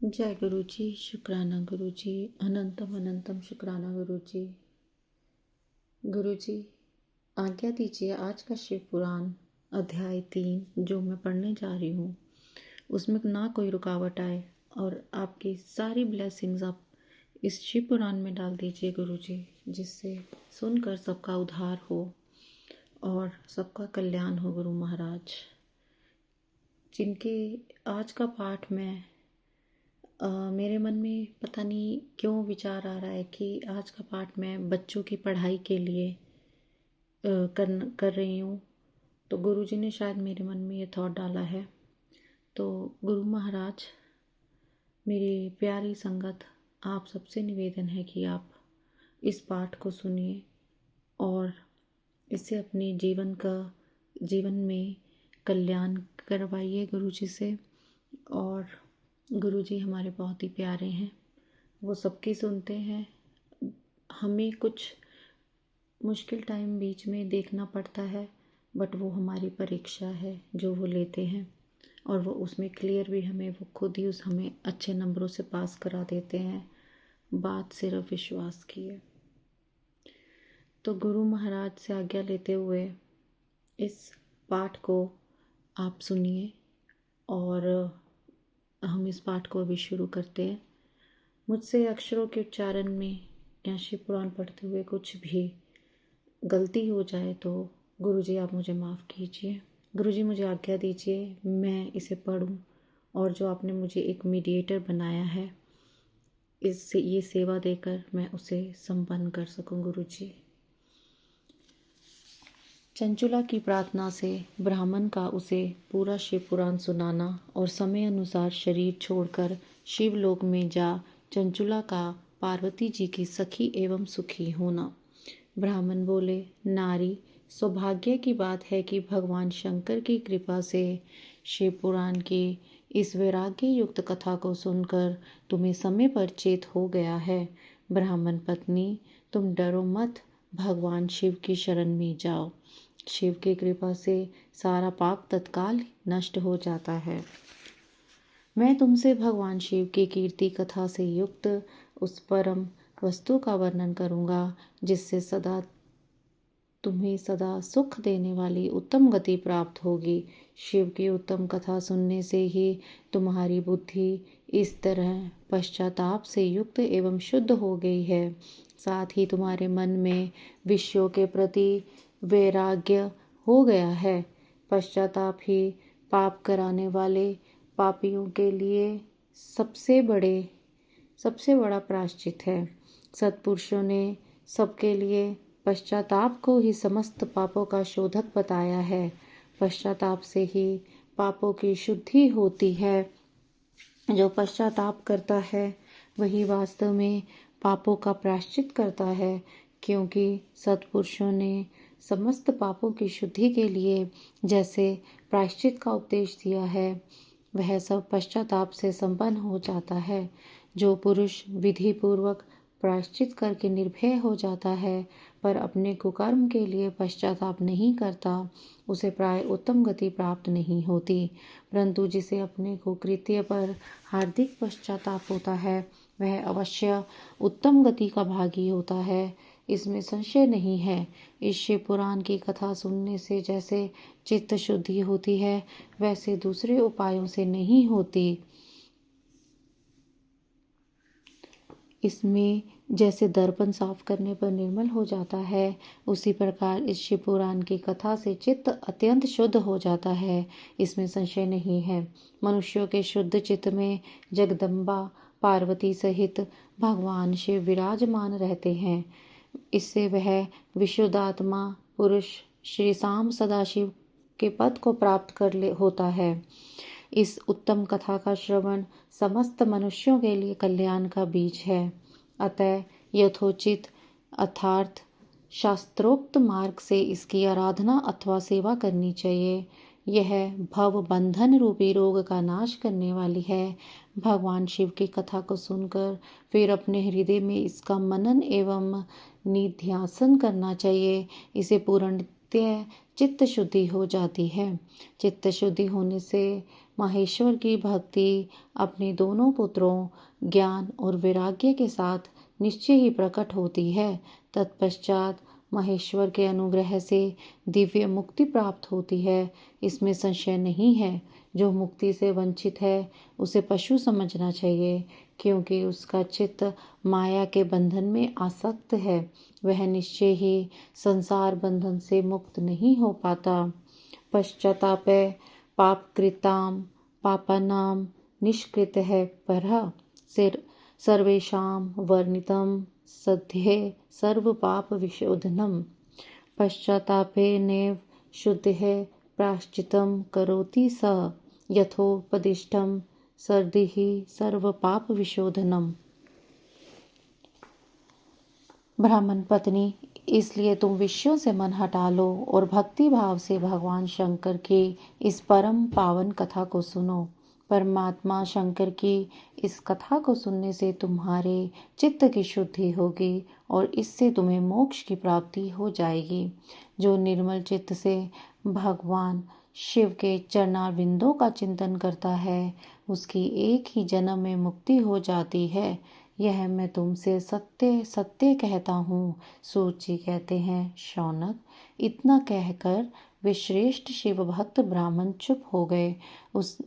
जय गुरु जी। शुक्राना गुरु जी। अनंतम अनंतम शुक्राना गुरु जी। गुरु जी आज्ञा दीजिए, आज का शिव पुराण अध्याय 3 जो मैं पढ़ने जा रही हूँ उसमें ना कोई रुकावट आए और आपकी सारी ब्लेसिंग्स आप इस शिव पुराण में डाल दीजिए गुरु जी, जिससे सुनकर सबका उद्धार हो और सबका कल्याण हो। गुरु महाराज जिनके आज का पाठ में मेरे मन में पता नहीं क्यों विचार आ रहा है कि आज का पाठ मैं बच्चों की पढ़ाई के लिए कर रही हूँ। तो गुरुजी ने शायद मेरे मन में ये थॉट डाला है। तो गुरु महाराज, मेरी प्यारी संगत, आप सबसे निवेदन है कि आप इस पाठ को सुनिए और इससे अपने जीवन में कल्याण करवाइए गुरुजी से। और गुरुजी हमारे बहुत ही प्यारे हैं, वो सबकी सुनते हैं। हमें कुछ मुश्किल टाइम बीच में देखना पड़ता है, बट वो हमारी परीक्षा है जो वो लेते हैं और वो उसमें क्लियर भी हमें वो खुद ही हमें अच्छे नंबरों से पास करा देते हैं। बात सिर्फ विश्वास की है। तो गुरु महाराज से आज्ञा लेते हुए इस पाठ को आप सुनिए और हम इस पाठ को अभी शुरू करते हैं। मुझसे अक्षरों के उच्चारण में या शिव पुराण पढ़ते हुए कुछ भी गलती हो जाए तो गुरुजी आप मुझे माफ़ कीजिए। गुरुजी मुझे आज्ञा दीजिए मैं इसे पढूं और जो आपने मुझे एक मीडिएटर बनाया है इससे ये सेवा देकर मैं उसे संपन्न कर सकूं। गुरुजी, चंचुला की प्रार्थना से ब्राह्मण का उसे पूरा शिव पुराण सुनाना और समय अनुसार शरीर छोड़कर शिवलोक में जा चंचुला का पार्वती जी की सखी एवं सुखी होना। ब्राह्मण बोले, नारी, सौभाग्य की बात है कि भगवान शंकर की कृपा से शिव पुराण की इस वैराग्य युक्त कथा को सुनकर तुम्हें समय पर चेत हो गया है। ब्राह्मण पत्नी, तुम डरो मत, भगवान शिव की शरण में जाओ। शिव की कृपा से सारा पाप तत्काल नष्ट हो जाता है। मैं तुमसे भगवान शिव की कीर्ति कथा से युक्त उस परम वस्तु का वर्णन करूंगा जिससे तुम्हें सदा सुख देने वाली उत्तम गति प्राप्त होगी। शिव की उत्तम कथा सुनने से ही तुम्हारी बुद्धि इस तरह पश्चाताप से युक्त एवं शुद्ध हो गई है। साथ ही तुम्हारे मन में विषयों के प्रति वैराग्य हो गया है। पश्चाताप ही पाप कराने वाले पापियों के लिए सबसे बड़ा प्रायश्चित है। सत्पुरुषों ने सबके लिए पश्चाताप को ही समस्त पापों का शोधक बताया है। पश्चाताप से ही पापों की शुद्धि होती है। जो पश्चाताप करता है वही वास्तव में पापों का प्रायश्चित करता है, क्योंकि सत्पुरुषों ने समस्त पापों की शुद्धि के लिए जैसे प्रायश्चित का उपदेश दिया है वह सब पश्चाताप से संपन्न हो जाता है। जो पुरुष विधि पूर्वक प्रायश्चित करके निर्भय हो जाता है पर अपने कुकर्म के लिए पश्चाताप नहीं करता, उसे प्राय उत्तम गति प्राप्त नहीं होती। परंतु जिसे अपने कुकृत्य पर हार्दिक पश्चाताप होता है वह अवश्य उत्तम गति का भागी होता है, इसमें संशय नहीं है। इस शिव पुराण की कथा सुनने से जैसे चित्त शुद्धि होती है वैसे दूसरे उपायों से नहीं होती। इसमें जैसे दर्पण साफ करने पर निर्मल हो जाता है, उसी प्रकार इस शिव पुराण की कथा से चित्त अत्यंत शुद्ध हो जाता है, इसमें संशय नहीं है। मनुष्यों के शुद्ध चित्त में जगदम्बा पार्वती सहित भगवान शिव विराजमान रहते हैं। इससे वह विशुद्धात्मा पुरुष श्री शाम सदाशिव के पद को प्राप्त होता है। इस उत्तम कथा का श्रवण समस्त मनुष्यों के लिए कल्याण का बीज है। अतः यथोचित अर्थात शास्त्रोक्त मार्ग से इसकी आराधना अथवा सेवा करनी चाहिए। यह भव बंधन रूपी रोग का नाश करने वाली है। भगवान शिव की कथा को सुनकर फिर अपने हृदय में इसका मनन एवं निध्यासन करना चाहिए। इसे पूर्णतः चित्त शुद्धि हो जाती है। चित्त शुद्धि होने से माहेश्वर की भक्ति अपने दोनों पुत्रों ज्ञान और वैराग्य के साथ निश्चय ही प्रकट होती है। तत्पश्चात महेश्वर के अनुग्रह से दिव्य मुक्ति प्राप्त होती है, इसमें संशय नहीं है। जो मुक्ति से वंचित है उसे पशु समझना चाहिए, क्योंकि उसका चित्त माया के बंधन में आसक्त है। वह निश्चय ही संसार बंधन से मुक्त नहीं हो पाता। पश्चातापे पापकृतां पापानां निष्कृतः परः सर्वेषां वर्णितं सध्ये सर्वपापविशोधनम्। पश्चातापेनैव शुद्धिः प्रायश्चित्तं करोति स यथोपदिष्टं सर्दिः सर्वपापविशोधनम्। ब्राह्मण पत्नी, इसलिए तुम विषयों से मन हटा लो और भक्ति भाव से भगवान शंकर की इस परम पावन कथा को सुनो। परमात्मा शंकर की इस कथा को सुनने से तुम्हारे चित्त की शुद्धि होगी और इससे तुम्हें मोक्ष की प्राप्ति हो जाएगी। जो निर्मल चित्त से भगवान शिव के चरणारविंदों का चिंतन करता है, उसकी एक ही जन्म में मुक्ति हो जाती है। यह मैं तुमसे सत्य सत्य कहता हूँ। सूत जी कहते हैं, शौनक, इतना कहकर वे श्रेष्ठ शिव भक्त ब्राह्मण चुप हो गए।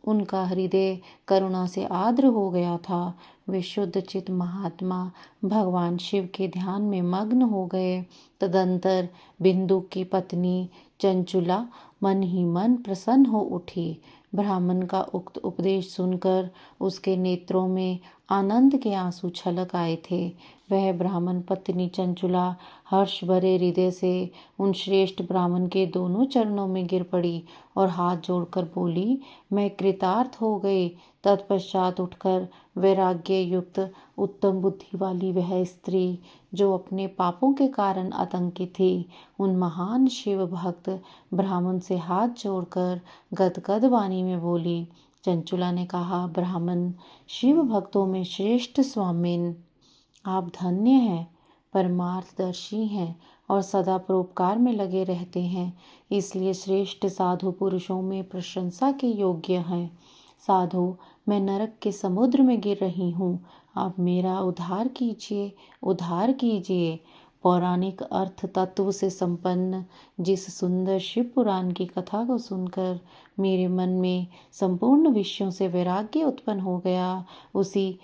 उनका हृदय करुणा से आर्द्र हो गया था। वे शुद्ध चित महात्मा भगवान शिव के ध्यान में मग्न हो गए। तदंतर बिंदु की पत्नी चंचुला मन ही मन प्रसन्न हो उठी। ब्राह्मण का उक्त उपदेश सुनकर उसके नेत्रों में आनंद के आंसू छलक आए थे। वह ब्राह्मण पत्नी चंचुला हर्ष भरे हृदय से उन श्रेष्ठ ब्राह्मण के दोनों चरणों में गिर पड़ी और हाथ जोड़कर बोली, मैं कृतार्थ हो गई। तत्पश्चात उठकर वैराग्य युक्त उत्तम बुद्धि वाली वह स्त्री, जो अपने पापों के कारण आतंकित थी, उन महान शिव भक्त ब्राह्मण से हाथ जोड़कर गदगद वाणी में बोली। चंचुला ने कहा, ब्राह्मण, शिव भक्तों में श्रेष्ठ स्वामिन, आप धन्य हैं, परमार्थदर्शी हैं और सदा परोपकार में लगे रहते हैं, इसलिए श्रेष्ठ साधु पुरुषों में प्रशंसा के योग्य हैं। साधु, मैं नरक के समुद्र में गिर रही हूँ, आप मेरा उद्धार कीजिए, उद्धार कीजिए। पौराणिक अर्थ तत्व से संपन्न जिस सुंदर शिव पुराण की कथा को सुनकर मेरे मन में संपूर्ण विषयों से वैराग्य उत्पन्न हो गया, उसी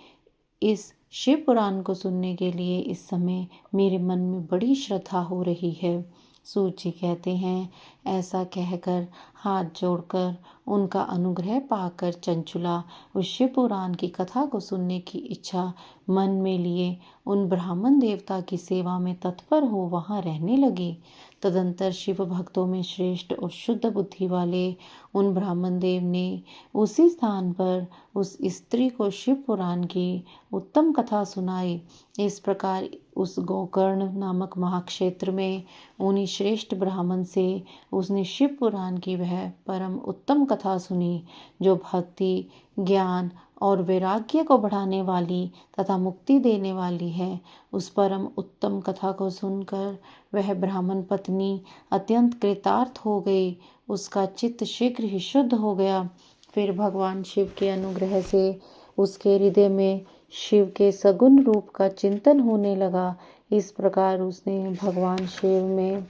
इस शिव पुराण को सुनने के लिए इस समय मेरे मन में बड़ी श्रद्धा हो रही है। सूत जी कहते हैं, ऐसा कहकर हाथ जोड़कर उनका अनुग्रह पाकर चंचुला उस शिव पुराण की कथा को सुनने की इच्छा मन में लिए उन ब्राह्मण देवता की सेवा में तत्पर हो वहां रहने लगी। तदंतर शिव भक्तों में श्रेष्ठ और शुद्ध बुद्धि वाले उन ब्राह्मण देव ने उसी स्थान पर उस स्त्री को शिव पुराण की उत्तम कथा सुनाई। इस प्रकार उस गोकर्ण नामक महाक्षेत्र में उन्हीं श्रेष्ठ ब्राह्मण से उसने शिव पुराण की वह परम उत्तम कथा सुनी, जो भक्ति, ज्ञान और वैराग्य को बढ़ाने वाली तथा मुक्ति देने वाली है। उस परम उत्तम कथा को सुनकर वह ब्राह्मण पत्नी अत्यंत कृतार्थ हो गई। उसका चित्त शीघ्र ही शुद्ध हो गया। फिर भगवान शिव के अनुग्रह से उसके हृदय में शिव के सगुण रूप का चिंतन होने लगा। इस प्रकार उसने भगवान शिव में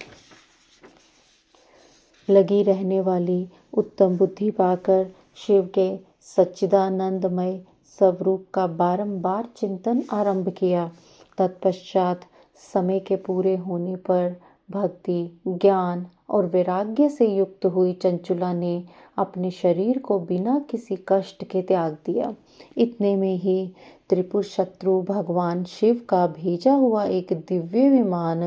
लगी रहने वाली उत्तम बुद्धि पाकर शिव के सच्चिदानंदमय स्वरूप का बारंबार चिंतन आरंभ किया। तत्पश्चात समय के पूरे होने पर भक्ति, ज्ञान और वैराग्य से युक्त हुई चंचुला ने अपने शरीर को बिना किसी कष्ट के त्याग दिया। इतने में ही त्रिपुर शत्रु भगवान शिव का भेजा हुआ एक दिव्य विमान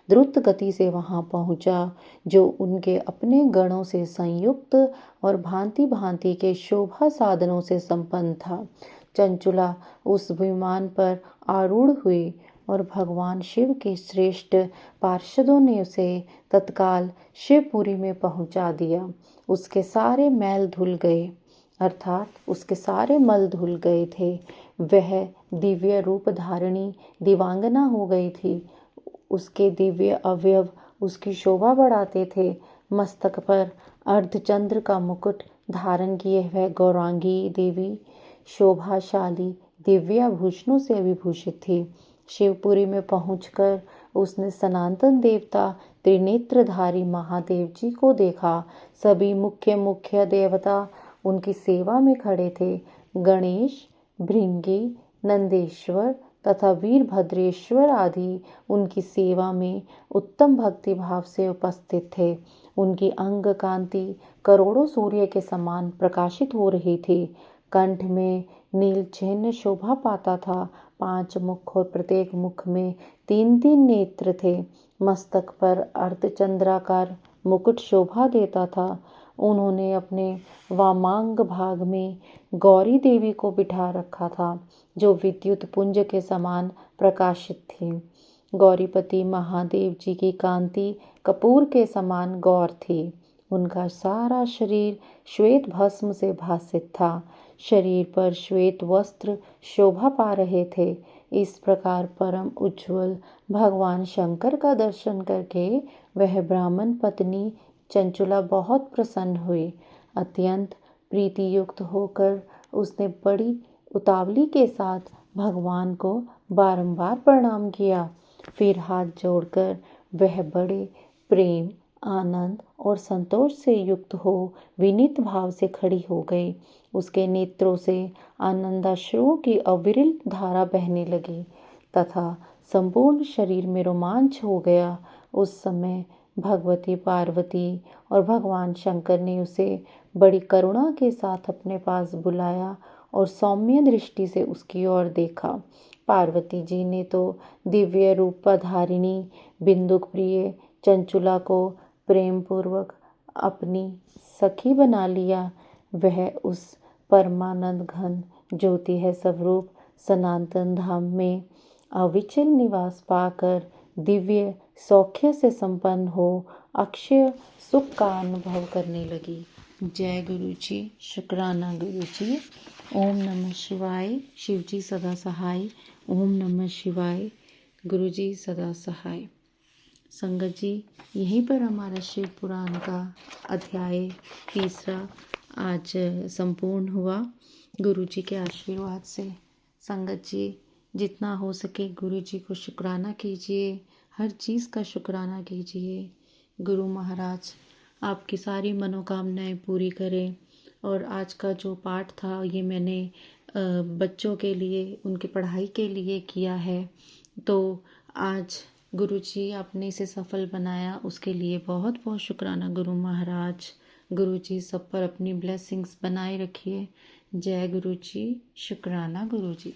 द्रुत गति से वहां पहुंचा, जो उनके अपने गणों से संयुक्त और भांति भांति के शोभा साधनों से संपन्न था। चंचुला उस विमान पर आरूढ़ हुई और भगवान शिव के श्रेष्ठ पार्षदों ने उसे तत्काल शिवपुरी में पहुंचा दिया। उसके सारे मैल धुल गए, अर्थात उसके सारे मल धुल गए थे। वह दिव्य रूप धारिणी दिवांगना हो गई थी। उसके दिव्य अवयव उसकी शोभा बढ़ाते थे। मस्तक पर अर्धचंद्र का मुकुट धारण किए हुए गौरांगी देवी शोभाशाली दिव्याभूषणों से अभिभूषित थी। शिवपुरी में पहुंचकर उसने सनातन देवता त्रिनेत्रधारी महादेव जी को देखा। सभी मुख्य देवता उनकी सेवा में खड़े थे। गणेश, भृंगी, नंदेश्वर तथा वीरभद्रेश्वर आदि उनकी सेवा में उत्तम भक्ति भाव से उपस्थित थे। उनकी अंग कांति करोड़ों सूर्य के समान प्रकाशित हो रही थी। कंठ में नील चिन्ह शोभा पाता था। 5 मुख और प्रत्येक मुख में 3-3 नेत्र थे। मस्तक पर अर्धचंद्राकार मुकुट शोभा देता था। उन्होंने अपने वामांग भाग में गौरी देवी को बिठा रखा था, जो विद्युत पुंज के समान प्रकाशित थी। गौरीपति महादेव जी की कांति कपूर के समान गौर थी। उनका सारा शरीर श्वेत भस्म से भासित था। शरीर पर श्वेत वस्त्र शोभा पा रहे थे। इस प्रकार परम उज्ज्वल भगवान शंकर का दर्शन करके वह ब्राह्मण पत्नी चंचुला बहुत प्रसन्न हुई। अत्यंत प्रीति युक्त होकर उसने बड़ी उतावली के साथ भगवान को बारंबार प्रणाम किया। फिर हाथ जोड़कर वह बड़े प्रेम, आनंद और संतोष से युक्त हो विनीत भाव से खड़ी हो गई। उसके नेत्रों से आनंदाश्रुओं की अविरल धारा बहने लगी तथा संपूर्ण शरीर में रोमांच हो गया। उस समय भगवती पार्वती और भगवान शंकर ने उसे बड़ी करुणा के साथ अपने पास बुलाया और सौम्य दृष्टि से उसकी ओर देखा। पार्वती जी ने तो दिव्य रूपधारिणी बिंदुक प्रिय चंचुला को प्रेम पूर्वक अपनी सखी बना लिया। वह उस परमानंद घन ज्योति है स्वरूप सनातन धाम में अविचल निवास पाकर दिव्य सौख्य से संपन्न हो अक्षय सुख का अनुभव करने लगी। जय गुरु जी। शुक्राना गुरु जी। ओम नमः शिवाय। शिव जी सदा सहाय। ओम नमः शिवाय। गुरु जी सदा सहाय। संगत जी, यहीं पर हमारा शिव पुराण का अध्याय 3 आज संपूर्ण हुआ गुरु जी के आशीर्वाद से। संगत जी, जितना हो सके गुरु जी को शुक्राना कीजिए, हर चीज़ का शुक्राना कीजिए। गुरु महाराज आपकी सारी मनोकामनाएं पूरी करें। और आज का जो पाठ था ये मैंने बच्चों के लिए, उनकी पढ़ाई के लिए किया है। तो आज गुरु जी आपने इसे सफल बनाया, उसके लिए बहुत बहुत शुक्राना गुरु महाराज। गुरु जी सब पर अपनी ब्लेसिंग्स बनाए रखिए। जय गुरु जी। शुक्राना गुरु जी।